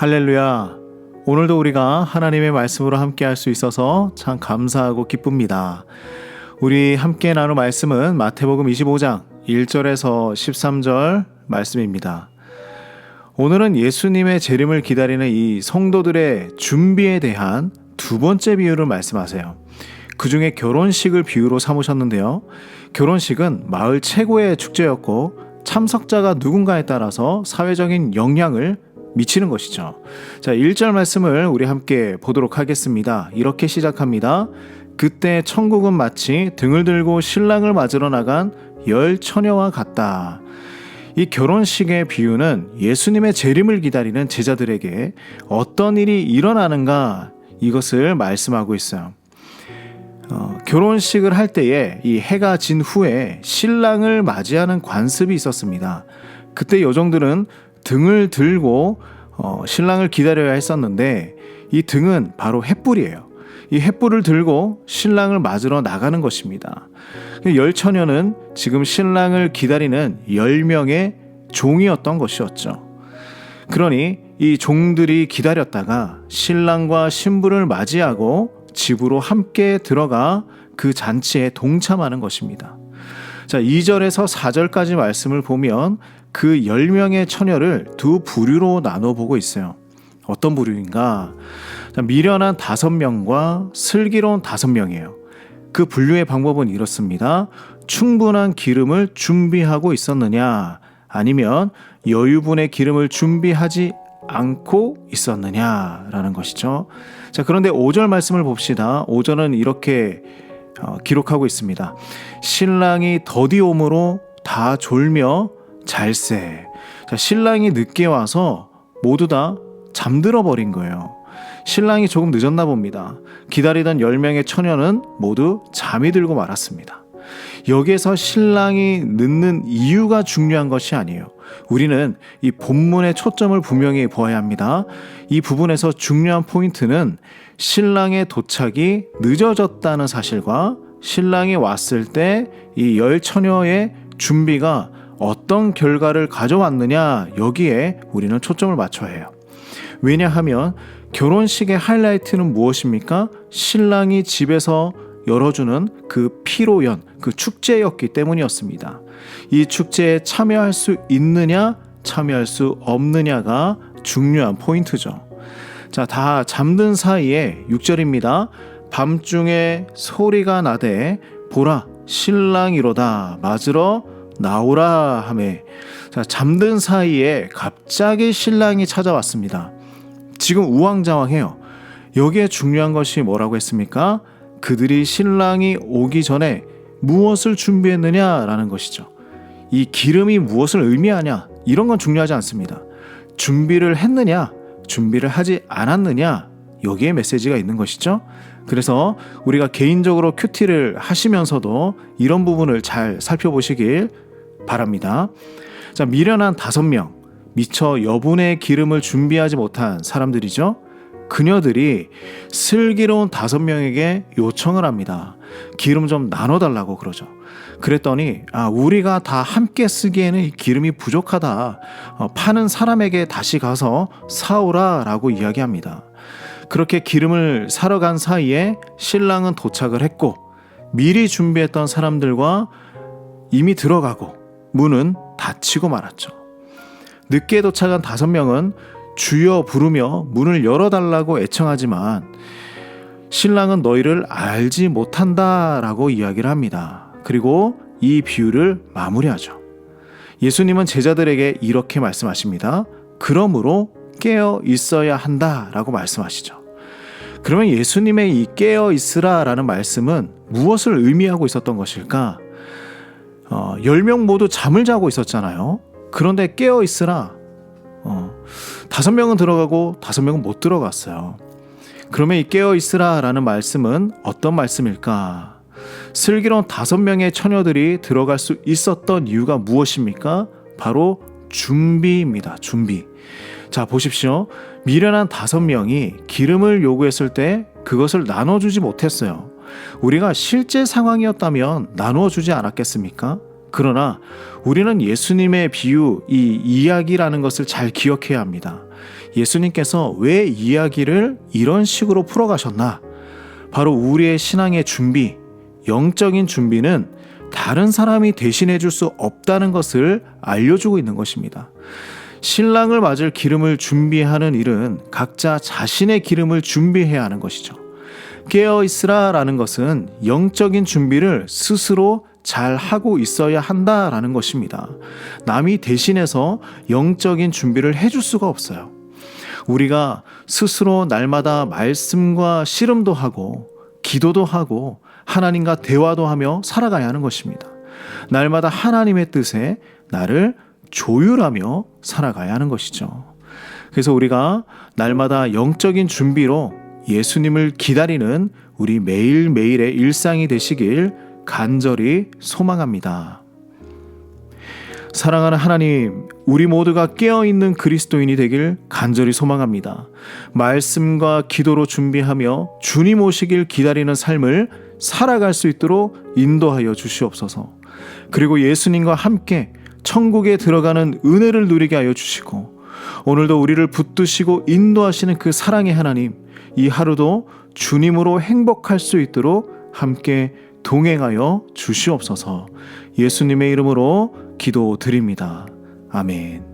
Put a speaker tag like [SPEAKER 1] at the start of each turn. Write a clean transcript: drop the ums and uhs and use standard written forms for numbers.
[SPEAKER 1] 할렐루야. 오늘도 우리가 하나님의 말씀으로 함께 할 수 있어서 참 감사하고 기쁩니다. 우리 함께 나눌 말씀은 마태복음 25장 1절에서 13절 말씀입니다. 오늘은 예수님의 재림을 기다리는 이 성도들의 준비에 대한 두 번째 비유를 말씀하세요. 그 중에 결혼식을 비유로 삼으셨는데요. 결혼식은 마을 최고의 축제였고 참석자가 누군가에 따라서 사회적인 영향을 미치는 것이죠. 자, 1절 말씀을 우리 함께 보도록 하겠습니다. 이렇게 시작합니다. 그때 천국은 마치 등을 들고 신랑을 맞으러 나간 10 처녀와 같다. 이 결혼식의 비유는 예수님의 재림을 기다리는 제자들에게 어떤 일이 일어나는가, 이것을 말씀하고 있어요. 결혼식을 할 때에 이 해가 진 후에 신랑을 맞이하는 관습이 있었습니다. 그때 여종들은 등을 들고 신랑을 기다려야 했었는데, 이 등은 바로 횃불이에요. 이 횃불을 들고 신랑을 맞으러 나가는 것입니다. 10 처녀는 지금 신랑을 기다리는 10명의 종이었던 것이었죠. 그러니 이 종들이 기다렸다가 신랑과 신부를 맞이하고 집으로 함께 들어가 그 잔치에 동참하는 것입니다. 자, 2절에서 4절까지 말씀을 보면 그 10명의 처녀를 두 부류로 나눠보고 있어요. 어떤 부류인가? 자, 미련한 5명과 슬기로운 5명이에요. 그 분류의 방법은 이렇습니다. 충분한 기름을 준비하고 있었느냐, 아니면 여유분의 기름을 준비하지 않고 있었느냐라는 것이죠. 자, 그런데 5절 말씀을 봅시다. 5절은 이렇게 기록하고 있습니다. 신랑이 더디 오므로 다 졸며 잘세. 자, 신랑이 늦게 와서 모두 다 잠들어 버린 거예요. 신랑이 조금 늦었나 봅니다. 기다리던 10명의 처녀는 모두 잠이 들고 말았습니다. 여기에서 신랑이 늦는 이유가 중요한 것이 아니에요. 우리는 이 본문의 초점을 분명히 보아야 합니다. 이 부분에서 중요한 포인트는 신랑의 도착이 늦어졌다는 사실과 신랑이 왔을 때 이 10 처녀의 준비가 어떤 결과를 가져왔느냐, 여기에 우리는 초점을 맞춰야 해요. 왜냐하면 결혼식의 하이라이트는 무엇입니까? 신랑이 집에서 열어주는 그 피로연, 그 축제였기 때문이었습니다. 이 축제에 참여할 수 있느냐, 참여할 수 없느냐가 중요한 포인트죠. 자, 다 잠든 사이에 6절입니다. 밤중에 소리가 나되 보라 신랑이로다 맞으러 나오라 하매. 자, 잠든 사이에 갑자기 신랑이 찾아왔습니다. 지금 우왕좌왕해요. 여기에 중요한 것이 뭐라고 했습니까? 그들이 신랑이 오기 전에 무엇을 준비했느냐라는 것이죠. 이 기름이 무엇을 의미하냐, 이런 건 중요하지 않습니다. 준비를 했느냐, 준비를 하지 않았느냐, 여기에 메시지가 있는 것이죠. 그래서 우리가 개인적으로 큐티를 하시면서도 이런 부분을 잘 살펴보시길 바랍니다. 자, 미련한 5명, 미처 여분의 기름을 준비하지 못한 사람들이죠. 그녀들이 슬기로운 5명에게 요청을 합니다. 기름 좀 나눠달라고 그러죠. 그랬더니 우리가 다 함께 쓰기에는 이 기름이 부족하다. 파는 사람에게 다시 가서 사오라 라고 이야기합니다. 그렇게 기름을 사러 간 사이에 신랑은 도착을 했고, 미리 준비했던 사람들과 이미 들어가고 문은 닫히고 말았죠. 늦게 도착한 5명은 주여 부르며 문을 열어달라고 애청하지만 신랑은 너희를 알지 못한다라고 이야기를 합니다. 그리고 이 비유를 마무리하죠. 예수님은 제자들에게 이렇게 말씀하십니다. 그러므로 깨어 있어야 한다라고 말씀하시죠. 그러면 예수님의 이 깨어 있으라라는 말씀은 무엇을 의미하고 있었던 것일까? 10명 모두 잠을 자고 있었잖아요. 그런데 깨어 있으라. 5명은 들어가고 5명은 못 들어갔어요. 그러면 이 깨어 있으라라는 말씀은 어떤 말씀일까? 슬기로운 5명의 처녀들이 들어갈 수 있었던 이유가 무엇입니까? 바로 준비입니다. 준비. 자, 보십시오. 미련한 5명이 기름을 요구했을 때 그것을 나눠주지 못했어요. 우리가 실제 상황이었다면 나누어 주지 않았겠습니까? 그러나 우리는 예수님의 비유, 이 이야기라는 것을 잘 기억해야 합니다. 예수님께서 왜 이야기를 이런 식으로 풀어가셨나? 바로 우리의 신앙의 준비, 영적인 준비는 다른 사람이 대신해 줄 수 없다는 것을 알려주고 있는 것입니다. 신랑을 맞을 기름을 준비하는 일은 각자 자신의 기름을 준비해야 하는 것이죠. 깨어있으라 라는 것은 영적인 준비를 스스로 잘 하고 있어야 한다라는 것입니다. 남이 대신해서 영적인 준비를 해줄 수가 없어요. 우리가 스스로 날마다 말씀과 씨름도 하고 기도도 하고 하나님과 대화도 하며 살아가야 하는 것입니다. 날마다 하나님의 뜻에 나를 조율하며 살아가야 하는 것이죠. 그래서 우리가 날마다 영적인 준비로 예수님을 기다리는 우리 매일매일의 일상이 되시길 간절히 소망합니다. 사랑하는 하나님, 우리 모두가 깨어있는 그리스도인이 되길 간절히 소망합니다. 말씀과 기도로 준비하며 주님 오시길 기다리는 삶을 살아갈 수 있도록 인도하여 주시옵소서. 그리고 예수님과 함께 천국에 들어가는 은혜를 누리게 하여 주시고, 오늘도 우리를 붙드시고 인도하시는 그 사랑의 하나님, 이 하루도 주님으로 행복할 수 있도록 함께 동행하여 주시옵소서. 예수님의 이름으로 기도드립니다. 아멘.